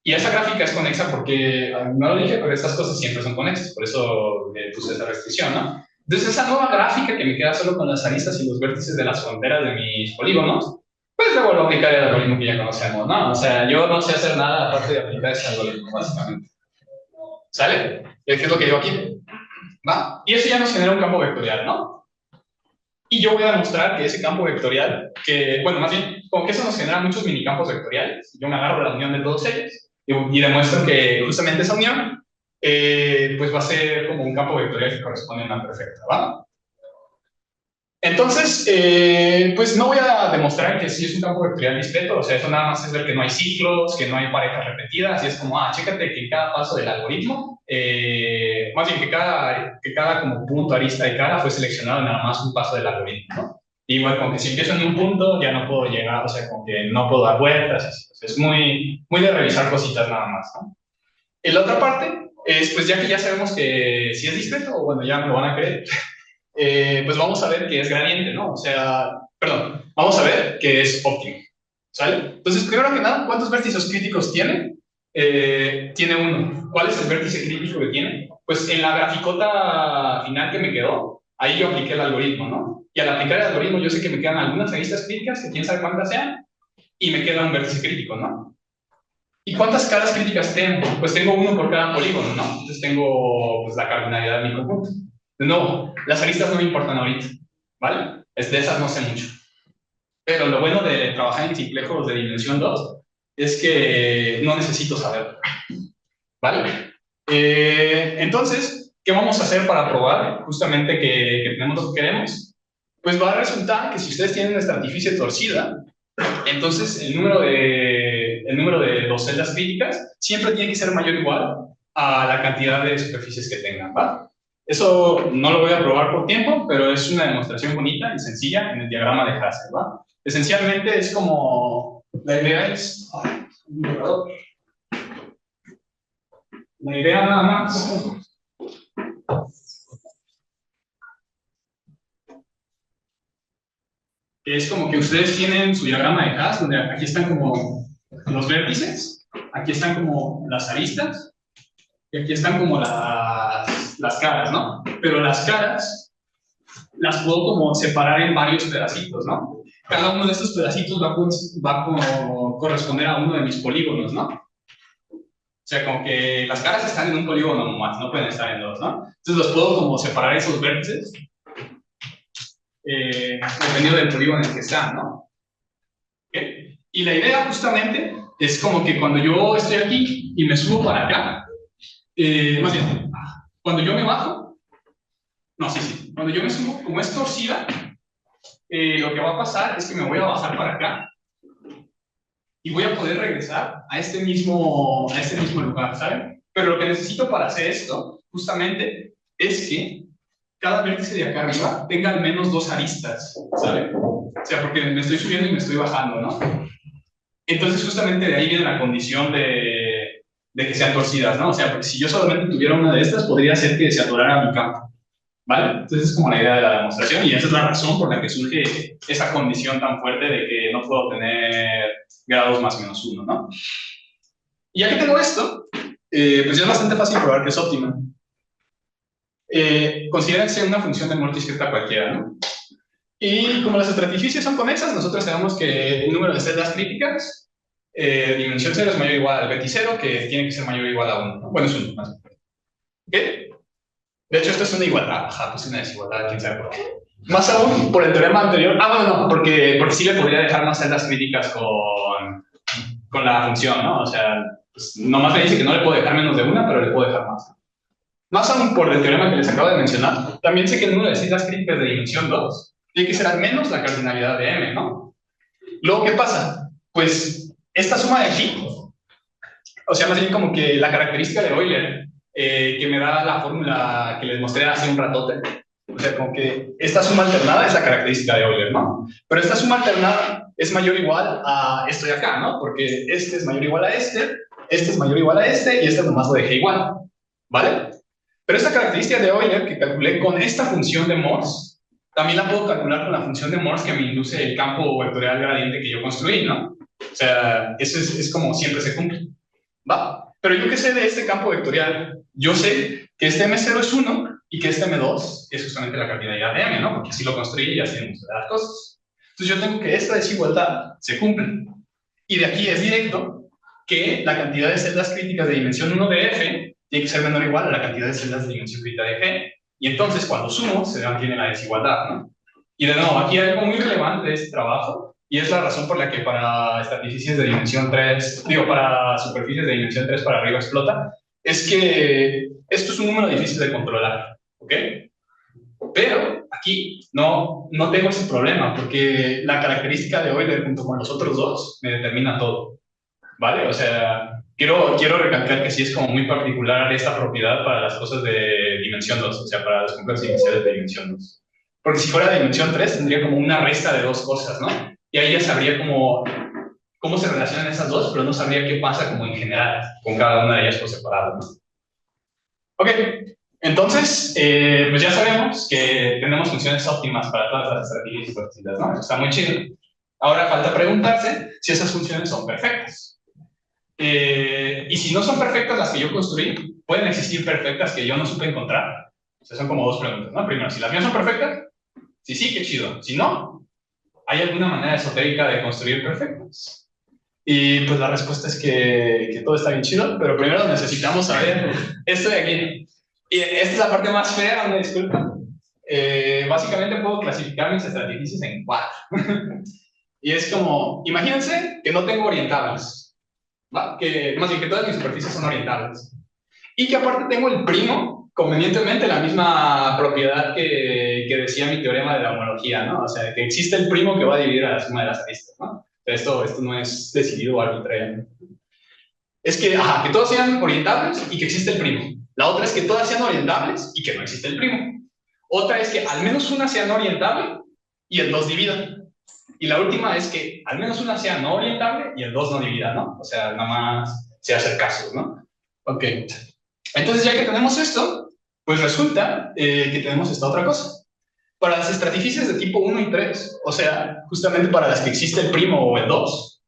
Y esa gráfica es conexa porque, no lo dije, pero estas cosas siempre son conexas, por eso le puse esa restricción, ¿no? Entonces esa nueva gráfica que me queda solo con las aristas y los vértices de las fronteras de mis polígonos, pues le vuelvo a aplicar el algoritmo que ya conocemos, ¿no? O sea, yo no sé hacer nada aparte de aplicar ese algoritmo, básicamente. ¿Sale? ¿Qué es lo que digo aquí? ¿Va? Y eso ya nos genera un campo vectorial, ¿no? Y yo voy a demostrar que ese campo vectorial, que, bueno, más bien, como que eso nos genera muchos minicampos vectoriales, yo me agarro de la unión de todos ellos y demuestro que justamente esa unión, pues va a ser como un campo vectorial que corresponde a una perfecta, ¿va? Entonces, pues no voy a demostrar que sí es un campo vectorial discreto, o sea, eso nada más es ver que no hay ciclos, que no hay parejas repetidas, y es como, chécate que en cada paso del algoritmo, más bien que cada como punto, arista y cara fue seleccionado nada más un paso del algoritmo, ¿no? Igual como que si empiezo en un punto ya no puedo llegar, o sea, como que no puedo dar vueltas, así, o sea, es muy de revisar cositas nada más, ¿no? Y la otra parte es, pues ya que ya sabemos que si es discreto, o bueno, ya me lo van a creer, pues vamos a ver que es gradiente, ¿no? O sea, perdón, vamos a ver que es óptimo, ¿sale? Entonces, primero que nada, ¿cuántos vértices críticos tiene? Tiene uno. ¿Cuál es el vértice crítico que tiene? Pues en la graficota final que me quedó, ahí yo apliqué el algoritmo, ¿no? Y al aplicar el algoritmo yo sé que me quedan algunas aristas críticas, que quién sabe cuántas sean, y me queda un vértice crítico, ¿no? ¿Y cuántas caras críticas tengo? Pues tengo uno por cada polígono, ¿no? Entonces tengo pues, la cardinalidad de mi conjunto. De nuevo, las aristas no me importan ahorita, ¿vale? De esas no sé mucho. Pero lo bueno de trabajar en simplejos de dimensión 2 es que no necesito saberlo, ¿vale? Entonces, ¿qué vamos a hacer para probar justamente que tenemos lo que queremos? Pues va a resultar que si ustedes tienen una estratificie torcida, entonces el número de dos celdas críticas siempre tiene que ser mayor o igual a la cantidad de superficies que tengan, ¿va? Eso no lo voy a probar por tiempo, pero es una demostración bonita y sencilla en el diagrama de Hasse, ¿va? Esencialmente es como, la idea es, la idea nada más es como que ustedes tienen su diagrama de Hasse, donde aquí están como los vértices, aquí están como las aristas, y aquí están como las caras, ¿no? Pero las caras las puedo como separar en varios pedacitos, ¿no? Cada uno de estos pedacitos va a como corresponder a uno de mis polígonos, ¿no? O sea, como que las caras están en un polígono nomás, no pueden estar en dos, ¿no? Entonces los puedo como separar esos vértices, dependiendo del polígono en el que están, ¿no? ¿Okay? Y la idea justamente es como que cuando yo estoy aquí y me subo para acá, más bien, cuando yo me bajo, no, sí, cuando yo me subo, como es torcida, lo que va a pasar es que me voy a bajar para acá y voy a poder regresar a este mismo lugar, ¿saben? Pero lo que necesito para hacer esto, justamente, es que cada vértice de acá arriba tenga al menos dos aristas, ¿saben? O sea, porque me estoy subiendo y me estoy bajando, ¿no? Entonces, justamente de ahí viene la condición de que sean torcidas, ¿no? O sea, porque si yo solamente tuviera una de estas, podría ser que se atorara mi campo, ¿vale? Entonces es como la idea de la demostración y esa es la razón por la que surge esa condición tan fuerte de que no puedo tener grados más menos uno, ¿no? Y ya que tengo esto, pues ya es bastante fácil probar que es óptima. Considérense una función de multiscripta cualquiera, ¿no? Y como las estratificias son conexas, nosotros sabemos que el número de celdas críticas, dimensión 0 es mayor o igual al beti 0, que tiene que ser mayor o igual a 1, ¿no? Bueno, es 1 más. ¿Ok? De hecho, esto es una igualdad. Ajá, pues una desigualdad, quién sabe por qué. Más aún, por el teorema anterior. Bueno, no, porque sí le podría dejar más celdas críticas con la función, ¿no? O sea, pues, nomás le dice que no le puedo dejar menos de una, pero le puedo dejar más. Más aún, por el teorema que les acabo de mencionar, también sé que el número de celdas críticas de dimensión 2 tiene que ser al menos la cardinalidad de m, ¿no? Luego, ¿qué pasa? Pues esta suma de aquí, o sea, más bien como que la característica de Euler, que me da la fórmula que les mostré hace un ratote, o sea, como que esta suma alternada es la característica de Euler, ¿no? Pero esta suma alternada es mayor o igual a esto de acá, ¿no? Porque este es mayor o igual a este es mayor o igual a este, y este nomás lo dejé igual, ¿vale? Pero esta característica de Euler que calculé con esta función de Morse, también la puedo calcular con la función de Morse que me induce el campo vectorial gradiente que yo construí, ¿no? O sea, eso es como siempre se cumple, ¿va? Pero yo qué sé de este campo vectorial, yo sé que este M0 es 1 y que este M2 es justamente la cardinalidad de M, ¿no? Porque así lo construí y así hemos de las cosas. Entonces yo tengo que esta desigualdad se cumple. Y de aquí es directo que la cantidad de celdas críticas de dimensión 1 de F tiene que ser menor o igual a la cantidad de celdas de dimensión crítica de G. Y entonces cuando sumo se mantiene la desigualdad, ¿no? Y de nuevo, aquí hay algo muy relevante de este trabajo, y es la razón por la que para estatisticistas de dimensión 3, digo, para superficies de dimensión 3 para arriba explota, es que esto es un número difícil de controlar, ¿ok? Pero aquí no tengo ese problema, porque la característica de Euler junto con los otros dos me determina todo, ¿vale? O sea, quiero recalcar que sí es como muy particular esta propiedad para las cosas de dimensión 2, o sea, para los complejos iniciales de dimensión 2. Porque si fuera de dimensión 3, tendría como una resta de dos cosas, ¿no? Y ahí ya sabría cómo se relacionan esas dos, pero no sabría qué pasa como en general con cada una de ellas por separado, ¿no? Ok, entonces, pues ya sabemos que tenemos funciones óptimas para todas las estrategias distorsionadas, ¿no? Eso está muy chido. Ahora falta preguntarse si esas funciones son perfectas. Y si no son perfectas las que yo construí, ¿pueden existir perfectas que yo no supe encontrar? O sea, son como dos preguntas, ¿no? Primero, si las mías son perfectas, si sí, qué chido. Si no, ¿hay alguna manera esotérica de construir perfectas? Y pues la respuesta es que todo está bien chido, pero primero necesitamos saber esto de aquí. Y esta es la parte más fea, me disculpa. Básicamente puedo clasificar mis estrategias en 4. Y es como, imagínense que no tengo orientables, ¿va? Más bien que todas mis superficies son orientables. Y que aparte tengo el primo, convenientemente la misma propiedad que decía mi teorema de la homología, ¿no? O sea, que existe el primo que va a dividir a la suma de las aristas, ¿no? Esto no es decidido arbitrariamente. Es que todos sean orientables y que existe el primo. La otra es que todas sean orientables y que no existe el primo. Otra es que al menos una sea no orientable y el 2 divida. Y la última es que al menos una sea no orientable y el 2 no divida, ¿no? O sea, nada más se hacer casos, ¿no? Ok. Entonces, ya que tenemos esto, pues resulta que tenemos esta otra cosa. Para las estratificias de tipo 1 y 3, o sea, justamente para las que existe el primo o el 2,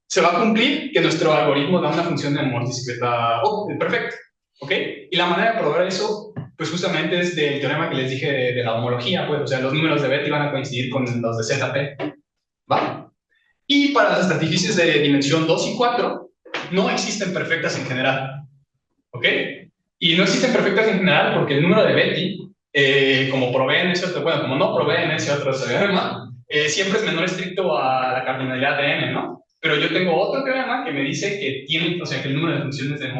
se va a cumplir que nuestro algoritmo da una función de amor discreta perfecta, ¿ok? Y la manera de probar eso, pues justamente es del teorema que les dije de la homología, pues, o sea, los números de Betty van a coincidir con los de ZP, ¿va? Y para las estratificias de dimensión 2 y 4, no existen perfectas en general, ¿ok? Y no existen perfectas en general porque el número de Betty, como provee en ese otro, bueno, como no provee en ese otro teorema, siempre es menor estricto a la cardinalidad de n, ¿no? Pero yo tengo otro teorema que me dice que tiene, o sea, que el número de funciones de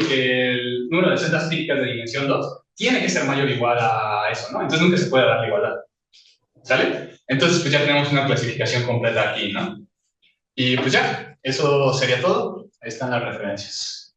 que el número de celdas típicas de dimensión 2 tiene que ser mayor o igual a eso, ¿no? Entonces nunca se puede dar la igualdad. ¿Sale? Entonces, pues ya tenemos una clasificación completa aquí, ¿no? Y pues ya, eso sería todo. Ahí están las referencias.